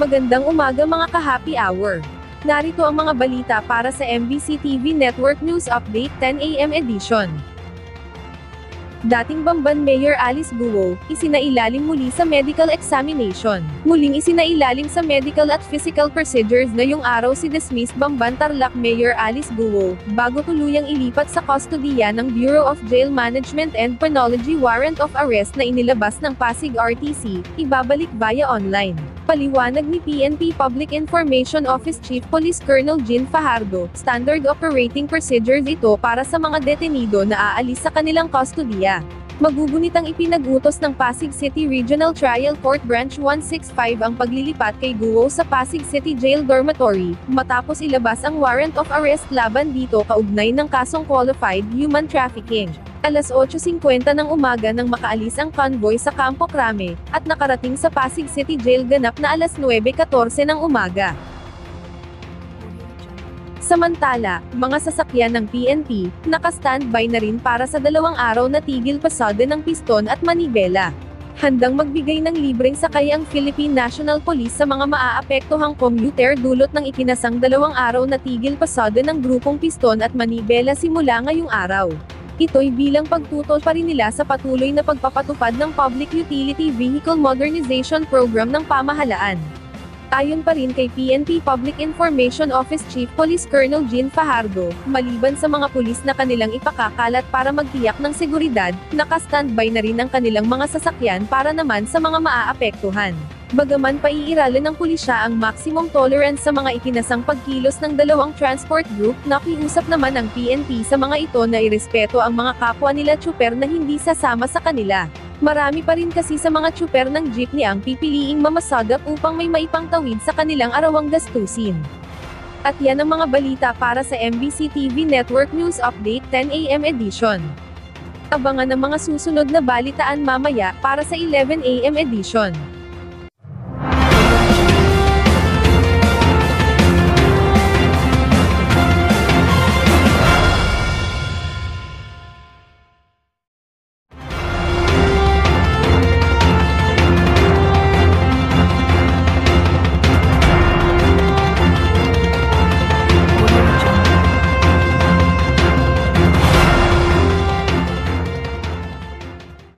Magandang umaga mga ka-happy hour. Narito ang mga balita para sa MBC TV Network News Update 10 AM edition. Dating Bamban Mayor Alice Guo, isinailalim muli sa medical examination. Muling isinailalim sa medical at physical procedures ngayong araw si dismissed Bamban Tarlac Mayor Alice Guo, bago tuluyang ilipat sa kustodiya ng Bureau of Jail Management and Penology warrant of arrest na inilabas ng Pasig RTC, ibabalik via online. Paliwanag ni PNP Public Information Office Chief Police Colonel Jean Fajardo, standard operating procedures ito para sa mga detenido na aalis sa kanilang kustodiya. Magugunitang ipinag-utos ng Pasig City Regional Trial Court Branch 165 ang paglilipat kay Guo sa Pasig City Jail Dormitory, matapos ilabas ang warrant of arrest laban dito kaugnay ng kasong qualified human trafficking. Alas 8:50 ng umaga nang makaalis ang convoy sa Campo Crame, at nakarating sa Pasig City Jail ganap na alas 9:14 ng umaga. Samantala, mga sasakyan ng PNP, naka-standby na rin para sa 2 araw na tigil pasada ng piston at manibela. Handang magbigay ng libreng sakay ang Philippine National Police sa mga maaapektuhang commuter dulot ng ikinasang 2 araw na tigil pasada ng grupong piston at manibela simula ngayong araw. Ito'y bilang pagtutol pa rin nila sa patuloy na pagpapatupad ng Public Utility Vehicle Modernization Program ng pamahalaan. Ayon pa rin kay PNP Public Information Office Chief Police Colonel Jean Fajardo, maliban sa mga pulis na kanilang ipakakalat para magtiyak ng seguridad, naka-standby na rin ang kanilang mga sasakyan para naman sa mga maaapektuhan. Bagaman paiiralan ng pulisya ang maximum tolerance sa mga ikinasang pagkilos ng 2 transport group, nakiusap naman ang PNP sa mga ito na irespeto ang mga kapwa nila tsuper na hindi sasama sa kanila. Marami pa rin kasi sa mga tsuper ng jeepney ang pipiliing mamasadap upang may maipangtawid sa kanilang arawang gastusin. At yan ang mga balita para sa MBC TV Network News Update 10 AM edition. Abangan ang mga susunod na balitaan mamaya para sa 11 AM edition.